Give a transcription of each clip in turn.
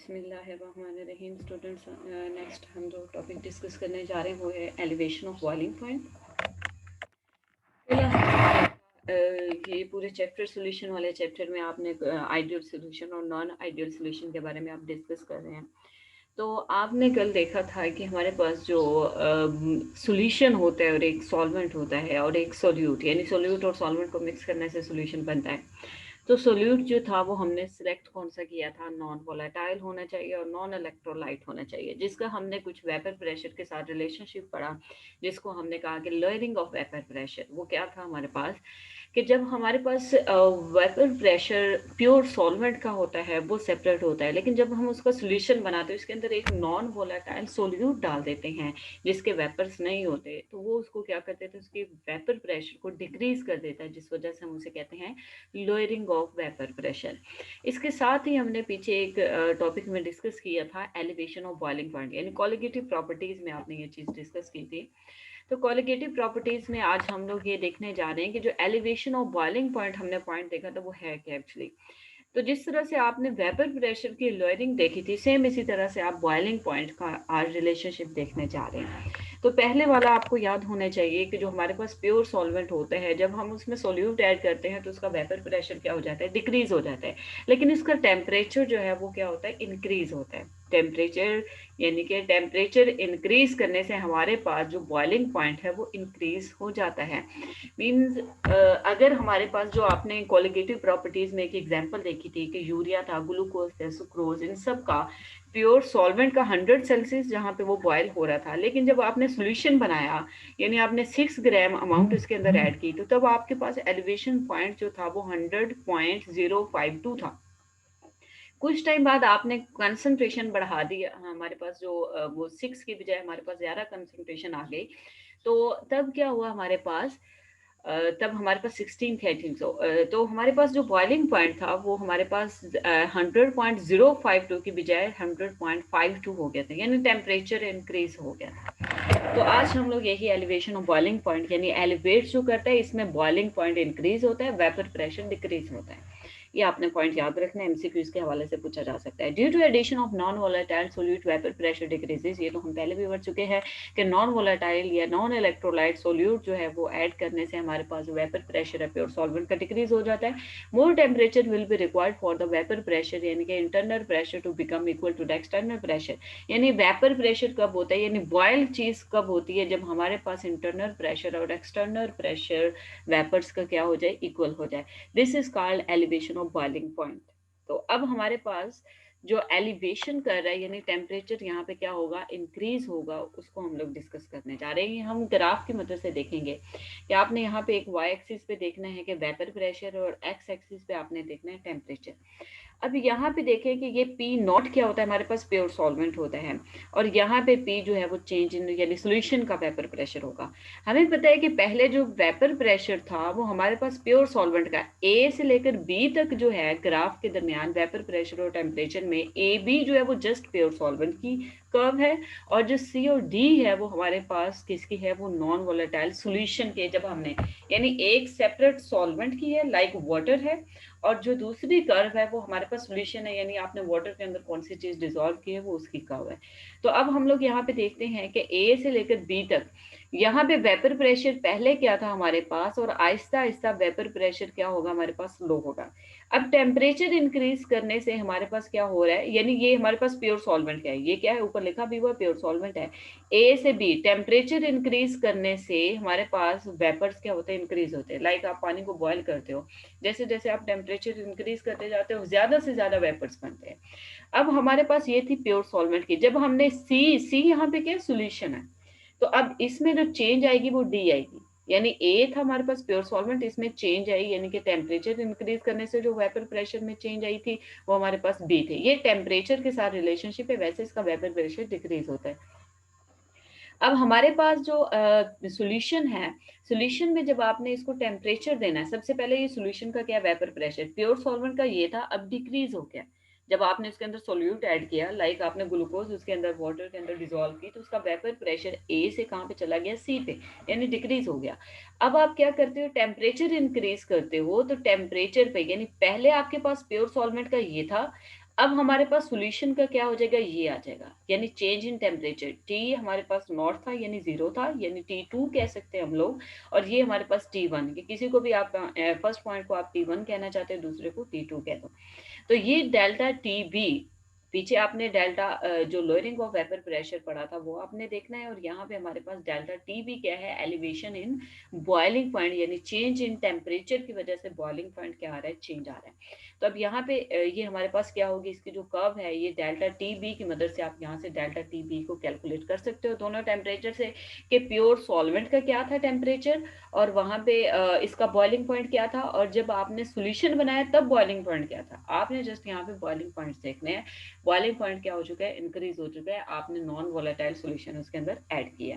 बिस्मिल्लाहिर्रहमानिर्रहीम students, next हम जो टॉपिक डिस्कस करने जा रहे हैं वो है एलिवेशन ऑफ बॉइलिंग पॉइंट। ये पूरे चैप्टर सॉल्यूशन वाले चैप्टर में आपने आइडियल सॉल्यूशन और नॉन आइडियल सॉल्यूशन के बारे में आप डिस्कस कर रहे हैं। तो आपने कल देखा था कि हमारे पास जो सॉल्यूशन होता है और एक सॉल्वेंट होता है और एक सोल्यूट, यानी सोल्यूट और सॉल्वेंट को मिक्स करने से सॉल्यूशन बनता है। तो सोल्यूट जो था वो हमने सिलेक्ट कौन सा किया था, नॉन वोलेटाइल होना चाहिए और नॉन इलेक्ट्रोलाइट होना चाहिए, जिसका हमने कुछ वेपर प्रेशर के साथ रिलेशनशिप पढ़ा, जिसको हमने कहा कि लोअरिंग ऑफ वेपर प्रेशर। वो क्या था हमारे पास कि जब हमारे पास वेपर प्रेशर प्योर सॉल्वेंट का होता है वो सेपरेट होता है, लेकिन जब हम उसका सोल्यूशन बनाते हैं उसके अंदर एक नॉन वोलेटाइल सोल्यूट डाल देते हैं जिसके वेपर्स नहीं होते, तो वो उसको क्या करते थे, उसके वेपर प्रेशर को डिक्रीज कर देता है, जिस वजह से हम उसे कहते हैं लोअरिंग ऑफ वेपर प्रेशर। इसके साथ ही हमने पीछे एक टॉपिक में डिस्कस किया था एलिवेशन ऑफ बॉइलिंग पॉइंट, यानी कॉलिगेटिव प्रॉपर्टीज में आपने ये चीज डिस्कस की थी। तो कॉलिगेटिव प्रॉपर्टीज में आज हम लोग ये देखने जा रहे हैं कि जो एलिवेशन ऑफ बॉइलिंग पॉइंट हमने पॉइंट देखा था वो है क्या एक्चुअली। तो जिस तरह से आपने वेपर प्रेशर की लोअरिंग देखी थी, सेम इसी तरह से आप बॉइलिंग पॉइंट का आज रिलेशनशिप देखने जा रहे हैं। तो पहले वाला आपको याद होना चाहिए कि जो हमारे पास प्योर सॉल्वेंट होता है, जब हम उसमें सोल्यूट ऐड करते हैं तो उसका वेपर प्रेशर क्या हो जाता है, डिक्रीज हो जाता है, लेकिन इसका टेम्परेचर जो है वो क्या होता है, इंक्रीज होता है। टेम्परेचर यानी कि टेम्परेचर इंक्रीज करने से हमारे पास जो बॉइलिंग पॉइंट है वो इंक्रीज हो जाता है। मीन्स अगर हमारे पास जो आपने कोलिगेटिव प्रॉपर्टीज में एक एग्जांपल देखी थी कि यूरिया था, ग्लूकोज था, सुक्रोज, इन सब का प्योर सॉल्वेंट का 100 सेल्सियस जहाँ पे वो बॉयल हो रहा था, लेकिन जब आपने सोल्यूशन बनाया यानी आपने 6 ग्राम अमाउंट इसके अंदर ऐड की, तो तब आपके पास एलिवेशन पॉइंट जो था वो 100.052 था। कुछ टाइम बाद आपने कंसंट्रेशन बढ़ा दिया, हमारे पास जो वो 6 की बजाय हमारे पास ज़्यादा कंसंट्रेशन आ गई, तो तब क्या हुआ हमारे पास, तब हमारे पास 16 थे आई थिंक सो। तो हमारे पास जो बॉइलिंग पॉइंट था वो हमारे पास 100.052 की बजाय 100.52 हो गया था, यानी टेम्परेचर इंक्रीज हो गया था। तो आज हम लोग यही एलिवेशन ऑफ बॉइलिंग पॉइंट यानी एलिवेट जो करता है, इसमें बॉइलिंग पॉइंट इंक्रीज होता है, वेपर प्रेशर डिक्रीज होता है। ये आपने पॉइंट याद रखना है, एमसीक्यूज के हवाले से पूछा जा सकता है। Due to addition of non volatile solute vapour pressure decreases, ये तो हम पहले भी पढ़ चुके हैं कि नॉन वोलेटाइल या नॉन इलेक्ट्रोलाइट सोल्यूट जो है वो ऐड करने से हमारे पास वेपर प्रेशर है प्योर सॉल्वेंट का डिक्रीज हो जाता है। More temperature will be required for the vapour pressure, यानी कि internal pressure to become equal to the external pressure. यानी वेपर प्रेशर कब होता है, यानी बॉयल चीज कब होती है, जब हमारे पास इंटरनल प्रेशर और एक्सटर्नल प्रेशर वेपर्स का क्या हो जाए, इक्वल हो जाए। This is called elevation of boiling point. तो अब हमारे पास जो एलिवेशन कर रहा है यानी टेम्परेचर यहाँ पे क्या होगा, इंक्रीज होगा, उसको हम लोग डिस्कस करने जा रहे हैं। हम ग्राफ की मदद से देखेंगे कि आपने यहाँ पे एक वाई एक्सिस पे देखना है कि वेपर प्रेशर और एक्स एक्सिस पे आपने देखना है टेम्परेचर। अब यहाँ पे देखें कि ये पी नॉट क्या होता है, हमारे पास प्योर सॉल्वेंट होता है, और यहाँ पे पी जो है वो चेंज इन यानी सोल्यूशन का वेपर प्रेशर होगा। हमें पता है कि पहले जो वेपर प्रेशर था वो हमारे पास प्योर सॉल्वेंट का ए से लेकर बी तक जो है ग्राफ के दरमियान वेपर प्रेशर और टेम्परेचर में ए बी जो है वो जस्ट प्योर सॉल्वेंट की कर्व है, और जो सी और डी है वो हमारे पास किसकी है, वो नॉन वोलेटाइल सोल्यूशन के, जब हमने यानी एक सेपरेट सॉल्वेंट की है लाइक वाटर है, और जो दूसरी कर्व है वो हमारे पास सोल्यूशन है, यानी आपने वाटर के अंदर कौन सी चीज डिसॉल्व की है वो उसकी कर्व है। तो अब हम लोग यहाँ पे देखते हैं कि ए से लेकर बी तक यहाँ पे वेपर प्रेशर पहले क्या था हमारे पास, और आहिस्ता आहिस्ता वेपर प्रेशर क्या होगा हमारे पास, लो होगा। अब टेम्परेचर इंक्रीज करने से हमारे पास क्या हो रहा है, यानी ये हमारे पास प्योर सॉल्वेंट है, ये क्या है ऊपर लिखा भी हुआ प्योर सॉल्वेंट है। ए से बी टेम्परेचर इंक्रीज करने से हमारे पास वेपर्स क्या होते हैं, इंक्रीज होते हैं। लाइक आप पानी को बॉयल करते हो, जैसे जैसे आप टेम्परेचर इंक्रीज करते जाते हो ज्यादा से ज्यादा वेपर्स बनते हैं। अब हमारे पास ये थी प्योर सॉल्वेंट की, जब हमने सी सी यहाँ पे क्या सोल्यूशन है, तो अब इसमें जो चेंज आएगी वो डी आएगी, यानी ए था हमारे पास प्योर सॉल्वेंट, इसमें चेंज आई यानी कि टेम्परेचर इंक्रीज करने से जो वेपर प्रेशर में चेंज आई थी वो हमारे पास बी थे। ये टेम्परेचर के साथ रिलेशनशिप है, वैसे इसका वेपर प्रेशर डिक्रीज होता है। अब हमारे पास जो सॉल्यूशन है, सॉल्यूशन में जब आपने इसको टेम्परेचर देना है, सबसे पहले ये सॉल्यूशन का क्या वेपर प्रेशर प्योर सॉल्वेंट का ये था, अब डिक्रीज हो गया जब आपने उसके अंदर सोल्यूट ऐड किया, लाइक आपने ग्लूकोज उसके अंदर वाटर के अंदर डिजोल्व की, तो उसका वेपर प्रेशर ए से कहाँ पे चला गया, सी पे, यानी डिक्रीज हो गया। अब आप क्या करते हो, टेम्परेचर इंक्रीज करते हो, तो टेम्परेचर पे यानी पहले आपके पास प्योर सॉल्वेंट का ये था, अब हमारे पास सॉल्यूशन का क्या हो जाएगा, ये आ जाएगा, यानी चेंज इन टेम्परेचर। टी हमारे पास नॉट था यानी 0 था, यानी T2 कह सकते हैं हम लोग, और ये हमारे पास T1, किसी को भी आप फर्स्ट पॉइंट को आप T1 कहना चाहते हैं, दूसरे को T2 कह दो। तो ये डेल्टा टी बी, पीछे आपने डेल्टा जो लोअरिंग ऑफ वेपर प्रेशर पढ़ा था वो आपने देखना है, और यहाँ पे हमारे पास डेल्टा टी बी क्या है, एलिवेशन इन बॉइलिंग पॉइंट, यानी चेंज इन टेम्परेचर की वजह से बॉइलिंग पॉइंट क्या आ रहा है, चेंज आ रहा है। तो अब यहाँ पे ये हमारे पास क्या होगी, इसकी जो कर्व है ये डेल्टा टी बी की मदद से आप यहाँ से डेल्टा टी बी को कैलकुलेट कर सकते हो दोनों टेम्परेचर से, कि प्योर सॉल्वेंट का क्या था टेम्परेचर, और वहां पे इसका बॉइलिंग पॉइंट क्या था, और जब आपने सॉल्यूशन बनाया तब बॉइलिंग पॉइंट क्या था। आपने जस्ट यहाँ पे बॉइलिंग पॉइंट्स देखने हैं, बॉइलिंग पॉइंट क्या हो चुका है, इंक्रीज हो चुका है, आपने नॉन वोलेटाइल सॉल्यूशन उसके अंदर ऐड किया।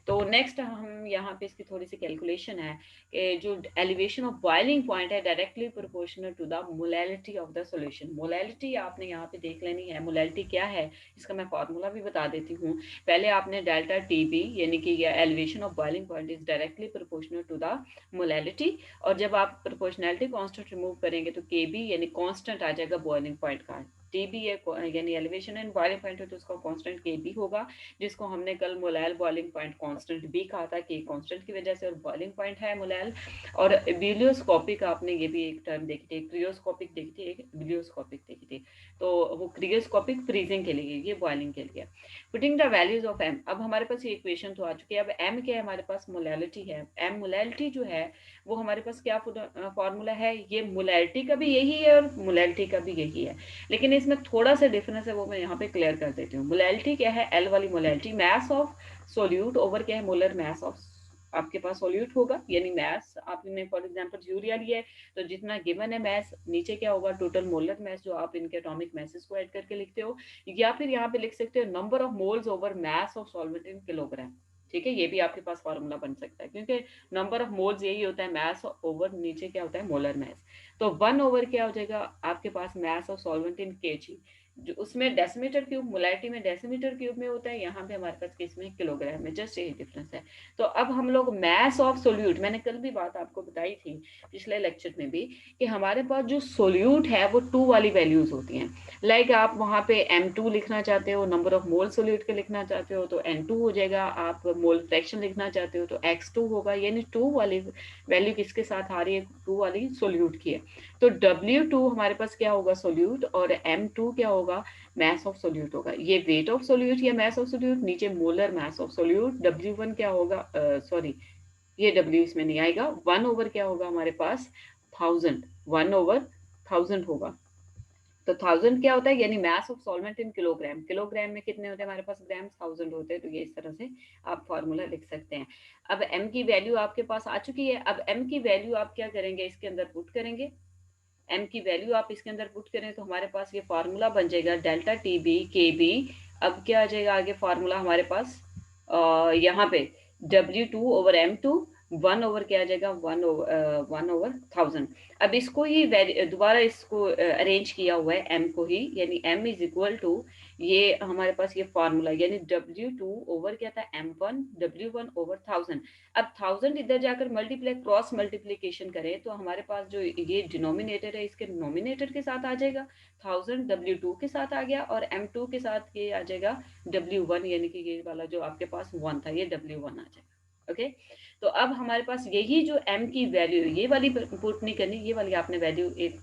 तो नेक्स्ट हम यहाँ पे इसकी थोड़ी सी कैलकुलेशन है कि जो एलिवेशन ऑफ बॉइलिंग पॉइंट है directly proportional to the molality of the solution. Molality आपने यहाँ पे देख लेनी है, मोलैलिटी क्या है इसका मैं फॉर्मूला भी बता देती हूँ। पहले आपने डेल्टा टी बी यानी कि elevation of boiling point is directly proportional to the molality, और जब आप प्रोपोर्शनैलिटी कांस्टेंट रिमूव करेंगे तो के बी यानी कांस्टेंट आ जाएगा बॉइलिंग पॉइंट का। टी बी यानी एलिवेशन एंड बॉइलिंग पॉइंट है तो उसका कांस्टेंट के बी होगा, जिसको हमने कल मोलैल बॉइलिंग पॉइंट कांस्टेंट भी कहा था कि कांस्टेंट की वजह से, और बॉइलिंग पॉइंट है मोलैल। और बिलियोस्कोपिक आपने ये भी एक टर्म देखी थी, क्रियोस्कोपिक देखी थी, एक बिलियोस्कोपिक देखी थी। तो वो क्रियोस्कोपिक फ्रीजिंग के लिए, ये बॉइलिंग के लिए। Putting the values of M, अब हमारे पास ये इक्वेशन तो आ चुकी है। अब एम क्या है, हमारे पास मोलैलिटी है। एम मोलैलिटी जो है वो हमारे पास क्या फॉर्मूला है, ये मोलैलिटी का भी यही है और मोलैलिटी का भी यही है, लेकिन इसमें थोड़ा सा डिफरेंस है, वो मैं यहाँ पे क्लियर कर देती हूँ। मोलैलिटी क्या है, एल वाली molality, mass of solute over क्या है, मोलर मैस ऑफ आपके पास सोल्यूट होगा, यानी मैस आपने फॉर एग्जांपल यूरिया लिया है तो जितना गिवन है मैस, नीचे क्या होगा टोटल मोलर मैस जो आप इनके एटॉमिक मैसेज को ऐड करके लिखते हो, या फिर यहाँ पे लिख सकते हो number of moles over mess of solvent in kilogram. ठीक है, ये भी आपके पास फॉर्मूला बन सकता है, क्योंकि नंबर ऑफ मोल्स यही होता है, मैस ओवर नीचे क्या होता है मोलर मैस। तो 1 ओवर क्या हो जाएगा आपके पास mass of solvent in KG, जो उसमें डेसीमीटर क्यूब, मोलैलिटी में डेसीमीटर क्यूब में होता है, यहाँ पे हमारे पास किस में किलोग्राम में, जस्ट यही डिफरेंस है। तो अब हम लोग मैस ऑफ सोल्यूट, मैंने कल भी बात आपको बताई थी पिछले लेक्चर में भी, कि हमारे पास जो सोल्यूट है वो 2 वाली वैल्यूज होती हैं। लाइक आप वहां पे M2 लिखना चाहते हो, नंबर ऑफ मोल सोल्यूट के लिखना चाहते हो तो N2 हो जाएगा, आप मोल फ्रैक्शन लिखना चाहते हो तो X2 होगा, यानी 2 वाली वैल्यू किसके साथ आ रही है, 2 वाली सोल्यूट की है। तो W2 हमारे पास क्या होगा सोल्यूट, और M2 क्या होगा मैस ऑफ सोल्यूट होगा। ये वेट ऑफ सोल्यूट या मैस ऑफ सोल्यूट, नीचे molar mass of solute. W1 क्या होगा, सॉरी ये W इसमें नहीं आएगा, 1 ओवर क्या होगा हमारे पास 1000, 1 ओवर 1000 होगा। तो 1000 क्या होता है, यानी mess of solvent in kilogram, kilogram में कितने होते हैं हमारे पास ग्राम, 1000 होते हैं। तो ये इस तरह से आप फॉर्मूला लिख सकते हैं। अब m की वैल्यू आपके पास आ चुकी है, अब m की वैल्यू आप क्या करेंगे, इसके अंदर पुट करेंगे। m की वैल्यू आप इसके अंदर पुट करें तो हमारे पास ये फार्मूला बन जाएगा डेल्टा टी बी के बी। अब क्या आ जाएगा आगे फार्मूला हमारे पास, यहाँ पे W2 ओवर M2, 1 ओवर क्या आ जाएगा 1 ओवर 1000। अब इसको ही दोबारा इसको अरेंज किया हुआ है m को ही, यानी m इज इक्वल टू, ये हमारे पास ये फार्मूला, यानी W2 ओवर क्या था M1, W1 ओवर 1000। अब 1000 इधर जाकर मल्टीप्लाई क्रॉस मल्टीप्लीकेशन करें तो हमारे पास जो ये डिनोमिनेटर है इसके नोमिनेटर के साथ आ जाएगा, 1000 W2 के साथ आ गया, और M2 के साथ ये आ जाएगा W1, यानी कि ये वाला जो आपके पास 1 था ये W1 आ जाएगा। ओके, तो अब हमारे पास यही जो m की वैल्यू, ये वाली पुट नहीं करनी, ये वाली आपने वैल्यू एक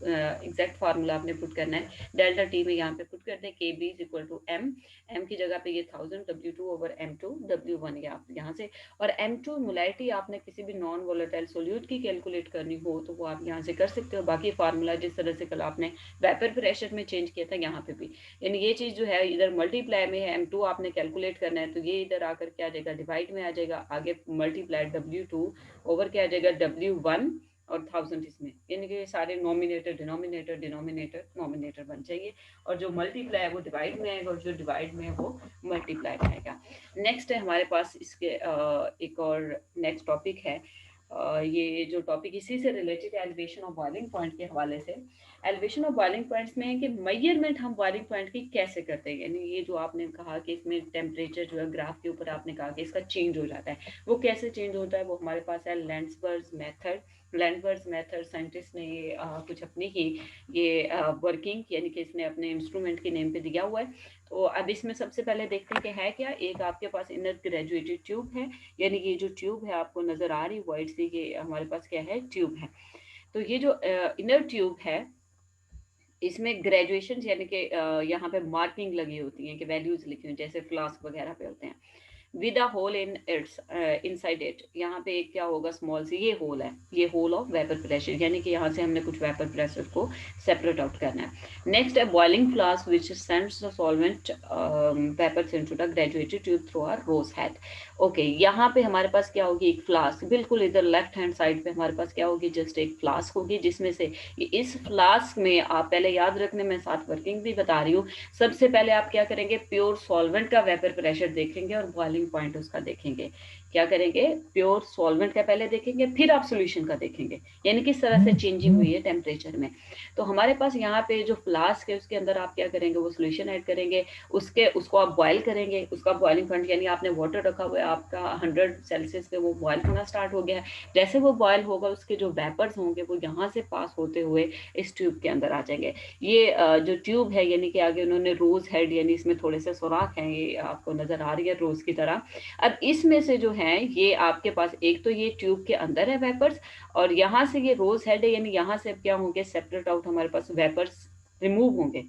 एग्जैक्ट फार्मूला आपने पुट करना है, डेल्टा टी में यहाँ पे पुट करते हैं के B is equal to M, M की जगह पे ये 1000 W2 ओवर M2 W1 ये आप यहाँ से, और M2 मोलैलिटी आपने किसी भी नॉन वोलेटाइल सोल्यूट की कैलकुलेट करनी हो तो वो आप यहाँ से कर सकते हो। बाकी फार्मूला जिस तरह से कल आपने वेपर प्रेशर में चेंज किया था यहाँ पे भी, यानी ये चीज जो है इधर मल्टीप्लाई में है, M2 आपने कैलकुलेट करना है तो ये इधर आकर क्या आ जाएगा डिवाइड में आ जाएगा, आगे मल्टीप्लाई W2 ओवर क्या आ जाएगा W1 और 1000 इसमें, यानी कि सारे नॉमिनेटर डिनोमिनेटर डिनोमिनेटर नॉमिनेटर बन जाएंगे, और जो मल्टीप्लाई है वो डिवाइड में आएगा और जो डिवाइड में है वो मल्टीप्लाई में आएगा। नेक्स्ट है हमारे पास इसके एक और नेक्स्ट टॉपिक है, ये जो टॉपिक इसी से रिलेटेड है एलिवेशन ऑफ बॉइलिंग पॉइंट के हवाले से। एलिवेशन और बॉइलिंग पॉइंट्स में है कि मेजरमेंट हम बॉइलिंग पॉइंट की कैसे करते हैं, यानी ये जो आपने कहा कि इसमें टेम्परेचर जो है ग्राफ के ऊपर आपने कहा कि इसका चेंज हो जाता है, वो कैसे चेंज होता है, वो हमारे पास है लैंडसबर्ग मेथड। लैंडसबर्ग मेथड साइंटिस्ट ने ये कुछ अपनी ही ये वर्किंग यानी कि इसने अपने इंस्ट्रूमेंट के नेम पे दिया हुआ है। तो अब इसमें सबसे पहले देखते हैं कि है क्या। एक आपके पास इनर ग्रेजुएटेड ट्यूब है, यानी कि ये जो ट्यूब है आपको नजर आ रही व्हाइट सी, ये हमारे पास क्या है, ट्यूब है। तो ये जो इनर ट्यूब है इसमें ग्रेजुएशन यानी कि यहाँ पे मार्किंग लगी होती है कि वैल्यूज लिखी हुई जैसे फ्लास्क वगैरह पे होते हैं, with a hole in its inside it. यहाँ पे एक क्या होगा, स्मॉल सी ये होल है, ये होल ऑफ वेपर प्रेशर, यानी कि यहाँ से हमने कुछ वेपर प्रेशर को सेपरेट आउट करना है। नेक्स्ट है boiling flask which sends the solvent vapours into the graduated tube through a rose head. Okay, यहाँ पे हमारे पास क्या होगी, एक फ्लास्क, बिल्कुल इधर लेफ्ट हैंड साइड पे हमारे पास क्या होगी, जस्ट एक फ्लास्क होगी, जिसमें से इस फ्लास्क में आप पहले याद रखने में साथ वर्किंग भी बता रही हूँ। सबसे पहले आप क्या करेंगे, प्योर सॉल्वेंट का वेपर प्रेशर देखेंगे और बॉइलिंग पॉइंट उसका देखेंगे। क्या करेंगे, प्योर सॉल्वेंट का पहले देखेंगे, फिर आप सोल्यूशन का देखेंगे, यानी किस तरह से चेंजिंग हुई है टेम्परेचर में। तो हमारे पास यहाँ पे जो फ्लास्क है उसके अंदर आप क्या करेंगे, वो सोल्यूशन ऐड करेंगे, उसको आप बॉयल करेंगे, उसका बॉइलिंग पॉइंट यानी आपने वाटर रखा हुआ है आपका 100 सेल्सियस पे, वो बॉयल होना स्टार्ट हो गया है। जैसे वो बॉयल होगा उसके जो वेपर्स होंगे वो यहाँ से पास होते हुए इस ट्यूब के अंदर आ जाएंगे। ये जो ट्यूब है यानी कि आगे उन्होंने रोज हेड यानी इसमें थोड़े से सुराख हैं, ये आपको नजर आ रही है रोज की तरह। अब इसमें से जो है ये आपके पास एक तो ये ट्यूब के अंदर है वेपर्स, और यहाँ से ये रोज हेड है, यानी यहाँ से क्या होंगे, सेपरेट आउट हमारे पास वेपर्स रिमूव होंगे।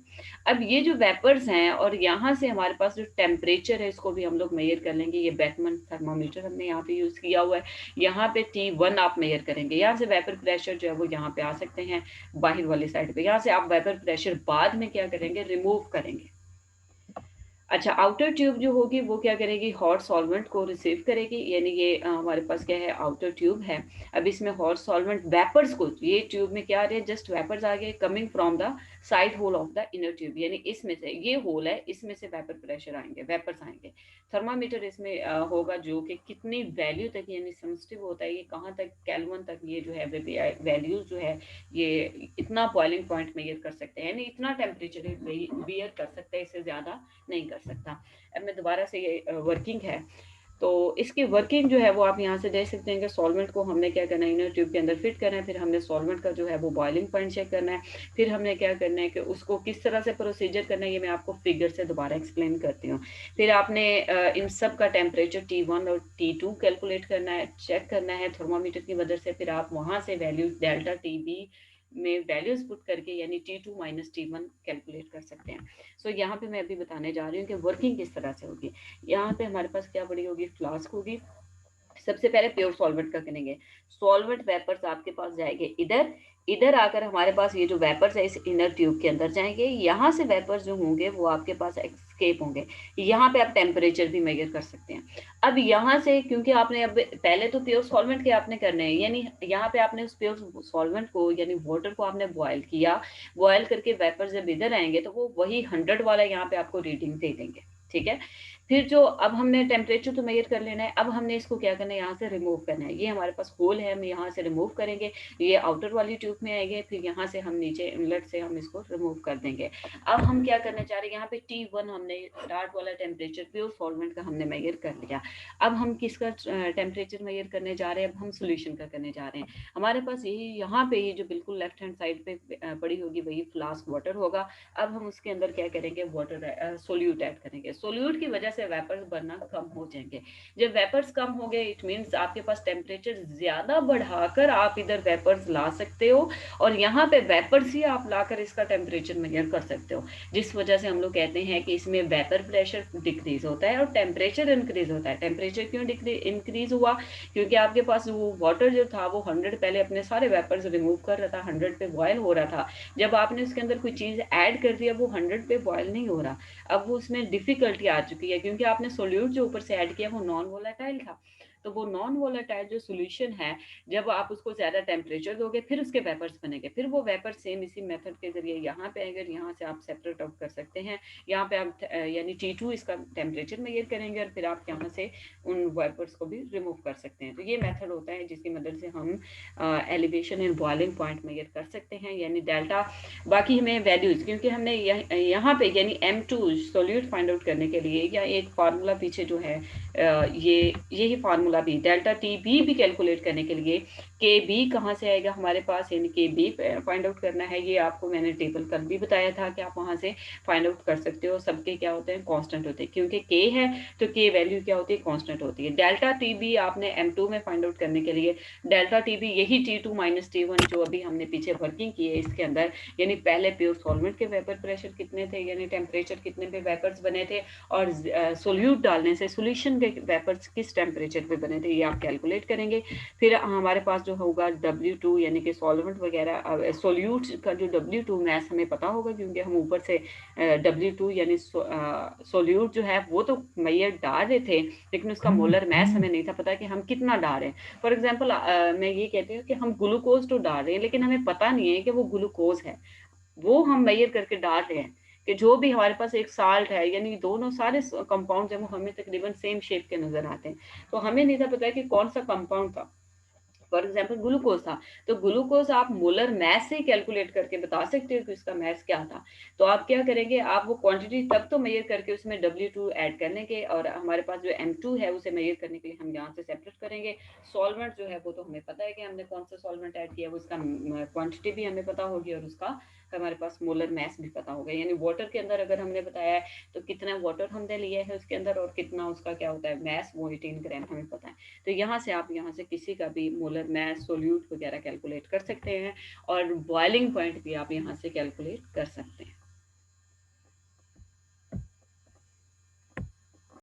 अब ये जो वेपर्स हैं और यहाँ से हमारे पास जो टेम्परेचर है इसको भी हम लोग मेजर कर लेंगे। ये बेकमन थर्मामीटर हमने यहाँ पे यूज किया हुआ है। यहाँ पे T1 आप मेजर करेंगे, यहाँ से वेपर प्रेशर जो है वो यहाँ पे आ सकते हैं बाहर वाली साइड पे। यहाँ से आप वेपर प्रेशर बाद में क्या करेंगे, रिमूव करेंगे। अच्छा, आउटर ट्यूब जो होगी वो क्या करेगी, हॉट सॉल्वेंट को रिसीव करेगी, यानी ये हमारे पास क्या है, आउटर ट्यूब है। अब इसमें हॉट सॉल्वेंट वेपर्स को, ये ट्यूब में क्या आ रहे हैं, जस्ट वेपर्स आ गए coming from the side hole of the inner tube, यानी इसमें से, ये होल है इसमें से वेपर प्रेशर आएंगे, वेपर्स आएंगे। थर्मामीटर इसमें होगा जो कि कितनी वैल्यू तक यानी सेंसिटिव होता है, ये कहाँ तक, केल्विन तक ये जो है वैल्यूज जो है ये इतना बॉइलिंग पॉइंट मेजर कर सकते हैं, यानी इतना टेम्परेचर बियर कर सकते हैं, इससे ज्यादा नहीं कर सकता। अब मैं दोबारा से, ये वर्किंग है तो इसकी वर्किंग जो है वो आप यहाँ से देख सकते हैं कि सॉल्वेंट को हमने क्या करना है, इनर ट्यूब के अंदर फिट करना है, फिर हमने सॉल्वेंट का जो है वो बॉइलिंग पॉइंट चेक करना है, फिर हमने क्या करना है कि उसको किस तरह से प्रोसीजर करना है, ये मैं आपको फिगर से दोबारा एक्सप्लेन करती हूँ। फिर आपने इन सब का टेम्परेचर T1 और T2 कैलकुलेट करना है, चेक करना है थर्मामीटर की मदद से, फिर आप वहाँ से वैल्यू डेल्टा TB में वैल्यूज पुट करके यानी T2 माइनस T1 कैलकुलेट कर सकते हैं। सो यहाँ पे मैं अभी बताने जा रही हूँ कि वर्किंग किस तरह से होगी। यहाँ पे हमारे पास क्या पड़ी होगी, फ्लास्क होगी। सबसे पहले प्योर सॉल्वेंट का करेंगे, सॉल्वेंट वेपर्स आपके पास जाएंगे इधर, इधर आकर हमारे पास ये जो वेपर्स है इस इनर ट्यूब के अंदर जाएंगे, यहाँ से वेपर्स जो होंगे वो आपके पास एस्केप होंगे। यहाँ पे आप टेम्परेचर भी मेजर कर सकते हैं। अब यहाँ से क्योंकि आपने अब पहले तो प्योर सॉल्वेंट के आपने करने हैं, यानी यहाँ पे आपने उस प्योर सॉल्वेंट को यानी वाटर को आपने बॉयल किया, बॉयल करके वेपर्स जब इधर आएंगे तो वो वही 100 वाला यहाँ पे आपको रीडिंग दे देंगे, ठीक है। फिर जो अब हमने टेम्परेचर तो मेजर कर लेना है, अब हमने इसको क्या करना है, यहाँ से रिमूव करना है। ये हमारे पास होल है, हम यहाँ से रिमूव करेंगे, ये आउटर वाली ट्यूब में आएंगे, फिर यहाँ से हम नीचे इनलेट से हम इसको रिमूव कर देंगे। अब हम क्या करना चाह रहे हैं, यहाँ पे T1 हमने स्टार्ट वाला टेम्परेचर प्योर सॉल्वेंट का हमने मेजर कर लिया। अब हम किसका टेम्परेचर मेजर करने जा रहे हैं, अब हम सोल्यूशन का करने जा रहे हैं। हमारे पास यही यहाँ पे ही जो बिल्कुल लेफ्ट हैंड साइड पे पड़ी होगी वही फ्लास्क वाटर होगा। अब हम उसके अंदर क्या करेंगे, वाटर सोल्यूट ऐड करेंगे। सोल्यूट की वजह से वेपर्स बनना कम हो जाएंगे। जब वेपर्स कम हो गए इट मींस आपके पास टेम्परेचर ज्यादा बढ़ाकर आप इधर वेपर्स ला सकते हो, और यहाँ पे वेपर्स ही आप लाकर इसका टेम्परेचर मेजर कर सकते हो, जिस वजह से हम लोग कहते हैं कि इसमें वेपर प्रेशर डिक्रीज होता है और टेम्परेचर इंक्रीज होता है। टेम्परेचर क्यों इंक्रीज हुआ, क्योंकि आपके पास वो वाटर जो था वो 100 पहले अपने सारे वेपर्स रिमूव कर रहा था, 100 पे बॉयल हो रहा था। जब आपने उसके अंदर कोई चीज ऐड कर दिया वो 100 पे बॉयल नहीं हो रहा, अब वो उसमें डिफिकल्टी आ चुकी है, क्योंकि आपने सोल्यूट जो ऊपर से ऐड किया वो नॉन वोलेटाइल था। तो वो नॉन वोलेटाइल जो सॉल्यूशन है, जब आप उसको ज़्यादा टेम्परेचर दोगे फिर उसके वेपर्स बनेंगे, फिर वो वेपर सेम इसी मेथड के ज़रिए यहाँ पे आएंगे, यहाँ से आप सेपरेट आउट कर सकते हैं। यहाँ पे आप यानी T2 इसका टेम्परेचर मेजर करेंगे और फिर आप यहाँ से उन वेपर्स को भी रिमूव कर सकते हैं। तो ये मेथड होता है जिसकी मदद से हम elevation and boiling point measure कर सकते हैं, यानी डेल्टा। बाकी हमें वैल्यूज, क्योंकि हमने यहाँ पे यानी M2 सोल्यूट फाइंड आउट करने के लिए या एक फार्मूला पीछे जो है ये यही फार्मूला भी डेल्टा टी बी भी कैलकुलेट करने के लिए के बी कहाँ से आएगा हमारे पास, यानी के बी फाइंड आउट करना है। ये आपको मैंने टेबल कल भी बताया था कि आप वहाँ से फाइंड आउट कर सकते हो। सबके क्या होते हैं, कांस्टेंट होते हैं, क्योंकि के है तो के वैल्यू क्या होती है, कांस्टेंट होती है। डेल्टा टी बी आपने M2 में फाइंड आउट करने के लिए डेल्टा टी बी यही T2 माइनस T1 जो अभी हमने पीछे वर्किंग की है इसके अंदर, यानी पहले प्योर सॉल्वेंट के वेपर प्रेशर कितने थे, यानी टेम्परेचर कितने पे वेपर्स बने थे, और सोल्यूट डालने से सोल्यूशन के वेपर्स किस टेम्परेचर पे बने थे, ये आप कैलकुलेट करेंगे। फिर हमारे पास जो होगा W2 यानी कि सॉल्वेंट वगैरह सोल्यूट का जो W2 मैस हमें पता होगा, क्योंकि हम ऊपर से W2 यानी सोल्यूट जो है वो तो मैयर डाल रहे थे, लेकिन उसका मोलर मैस हमें नहीं था पता कि हम कितना डाल रहे हैं। फॉर एग्जाम्पल मैं ये कहती हूँ कि हम ग्लूकोज तो डाल रहे हैं, लेकिन हमें पता नहीं है कि वो ग्लूकोज है, वो हम मेजर करके डाल रहे हैं कि जो भी हमारे पास एक साल्ट है, यानी दोनों सारे कंपाउंड है वो हमें तकरीबन सेम शेप के नजर आते हैं, तो हमें नहीं था पता कि कौन सा कंपाउंड था। फॉर एग्जाम्पल ग्लूकोज था, तो ग्लूकोज आप मोलर मैस से कैलकुलेट करके बता सकते हो कि उसका मैस क्या था। तो आप क्या करेंगे, आप वो क्वांटिटी तब तो मेजर करके उसमें W2 ऐड करने के, और हमारे पास जो M2 है उसे मेजर करने के लिए हम यहाँ से सेपरेट करेंगे। सॉल्वेंट जो है वो तो हमें पता है कि हमने कौन सा सॉल्वेंट ऐड किया, उसका क्वांटिटी भी हमें पता होगी और उसका हमारे पास मोलर मैस भी पता होगा। यानी वाटर के अंदर अगर हमने बताया है तो कितना वाटर हमने लिया है उसके अंदर और कितना उसका क्या होता है मैस, वो 18 ग्राम हमें पता है। तो यहाँ से आप यहाँ से किसी का भी मोलर मैस सोल्यूट वगैरह कैलकुलेट कर सकते हैं, और बॉइलिंग पॉइंट भी आप यहाँ से कैलकुलेट कर सकते हैं।